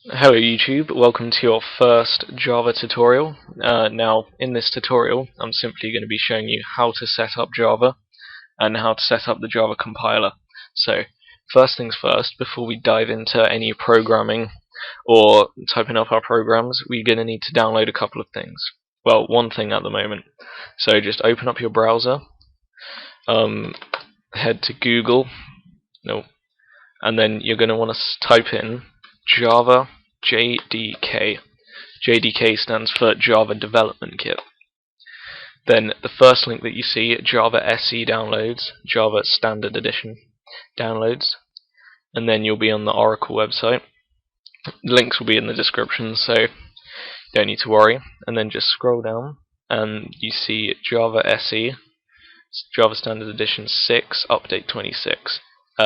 Hello YouTube, welcome to your first Java tutorial. Now in this tutorial I'm simply going to be showing you how to set up Java and how to set up the Java compiler. So first things first, before we dive into any programming or typing up our programs, we're going to need to download a couple of things. Well, one thing at the moment. So just open up your browser, head to Google, and then you're going to want to type in Java JDK. JDK stands for Java Development Kit. Then the first link that you see, Java SE downloads, Java Standard Edition downloads, and then you'll be on the Oracle website. The links will be in the description, so you don't need to worry. And then just scroll down and you see Java SE, Java Standard Edition 6, Update 26.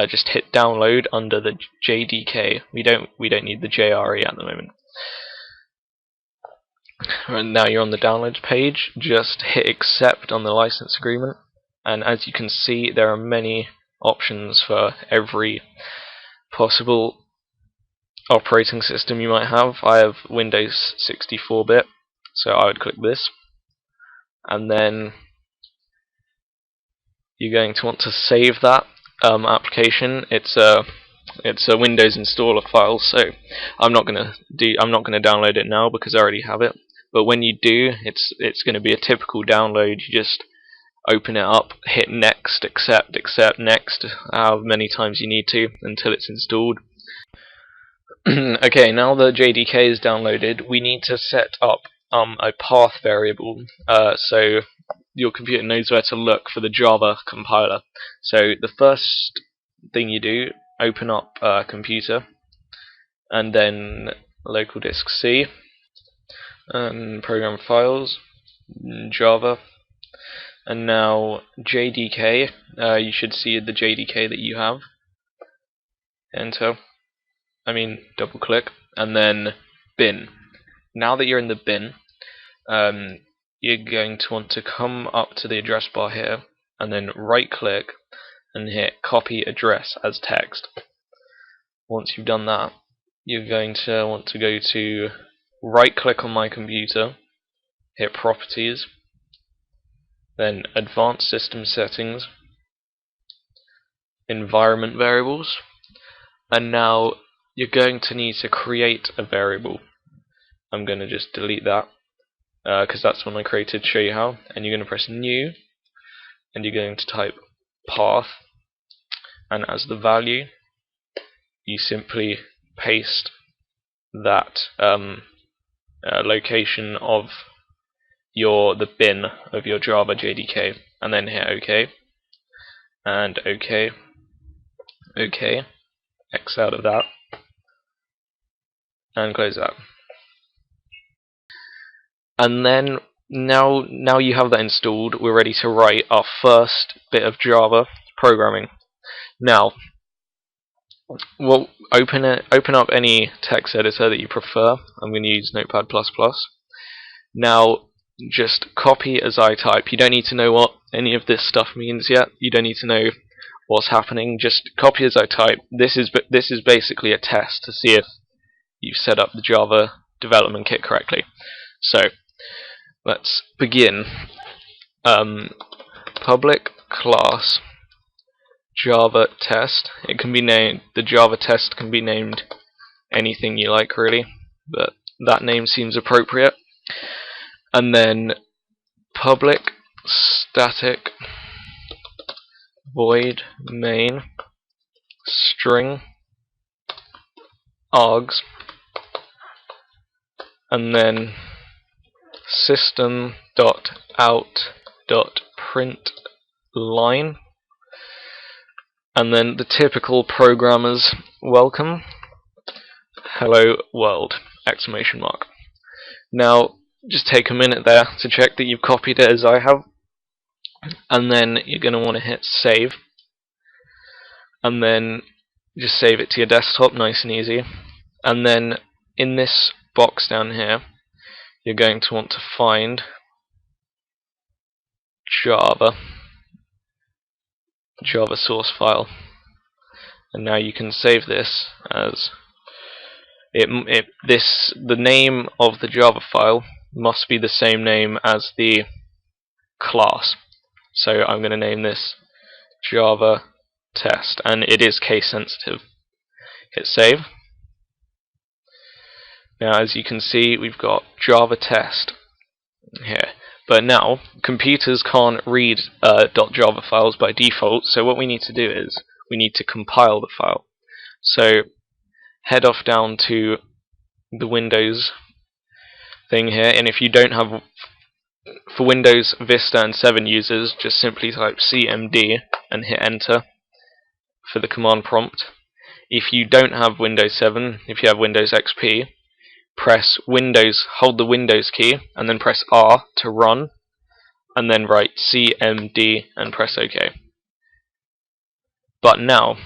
Just hit download under the JDK. We don't need the JRE at the moment. And now you're on the downloads page. Just hit accept on the license agreement, and as you can see, there are many options for every possible operating system you might have. I have Windows 64-bit, so I would click this, and then you're going to want to save that application. It's a Windows installer file, so I'm not gonna download it now because I already have it. But when you do, it's going to be a typical download. You just open it up, hit next, accept, next, however many times you need to until it's installed. Okay, now the JDK is downloaded, we need to set up a path variable so your computer knows where to look for the Java compiler. So the first thing you do, open up computer, and then local disk C, and program files, Java, and now JDK. You should see the JDK that you have. Double click, and then bin. Now that you're in the bin, you're going to want to come up to the address bar here, and then right click and hit copy address as text. Once you've done that, you're going to want to go to right click on my computer, hit properties, then advanced system settings, environment variables, and now you're going to need to create a variable. I'm going to just delete that because that's one I created to show you how, and you're going to press new, and you're going to type path, and as the value you simply paste that location of the bin of your Java JDK, and then hit OK, and OK, X out of that, and close that. And then now you have that installed, we're ready to write our first bit of Java programming. Now, open up any text editor that you prefer. I'm going to use Notepad++. Now, just copy as I type. You don't need to know what any of this stuff means yet. You don't need to know what's happening. Just copy as I type. This is basically a test to see if you've set up the Java development kit correctly. So let's begin. Public class JavaTest. It can be named, the JavaTest can be named anything you like really, but that name seems appropriate. And then public static void main string args, and then System.out.println, and then the typical programmer's welcome, hello world, exclamation mark. Now just take a minute there to check that you've copied it as I have, and then you're going to want to hit save, and then just save it to your desktop, nice and easy. And then in this box down here, you're going to want to find Java source file, and now you can save this as the name of the Java file must be the same name as the class. So I'm going to name this JavaTest, and it is case sensitive. Hit save. Now, as you can see, we've got JavaTest here. But now, computers can't read .java files by default, so what we need to do is we need to compile the file. So head off down to the Windows thing here, and if you don't have, for Windows Vista and 7 users, just simply type cmd and hit enter for the command prompt. If you don't have Windows 7, if you have Windows XP, press Windows, hold the Windows key, and then press R to run, and then write cmd and press OK. But now,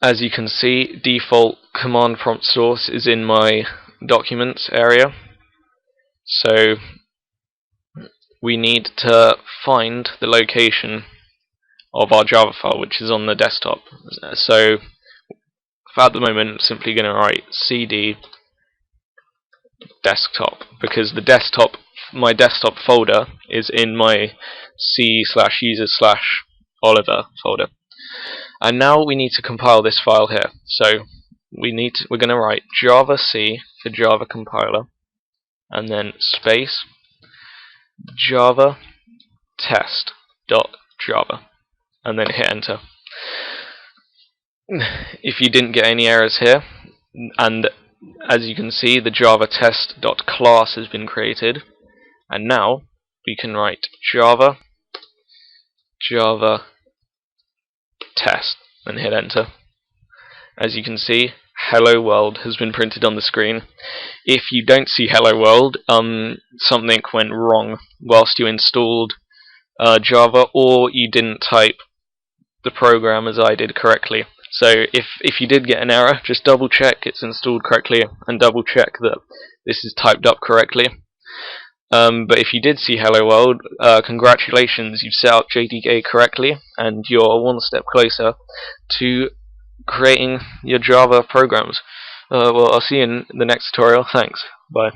as you can see, default command prompt source is in my documents area, so we need to find the location of our Java file, which is on the desktop. So at the moment, I'm simply going to write cd desktop, because my desktop folder is in my c/user/Oliver folder. And now we need to compile this file here. So we're going to write javac for Java compiler, and then space JavaTest.java, and then hit enter. If you didn't get any errors here, and as you can see, the JavaTest.class has been created, and now we can write JavaTest and hit enter. As you can see, Hello World has been printed on the screen. If you don't see Hello World, something went wrong whilst you installed Java, or you didn't type the program as I did correctly. So if you did get an error, just double check it's installed correctly, and double check that this is typed up correctly. But if you did see Hello World, congratulations, you've set up JDK correctly, and you're one step closer to creating your Java programs. Well, I'll see you in the next tutorial. Thanks. Bye.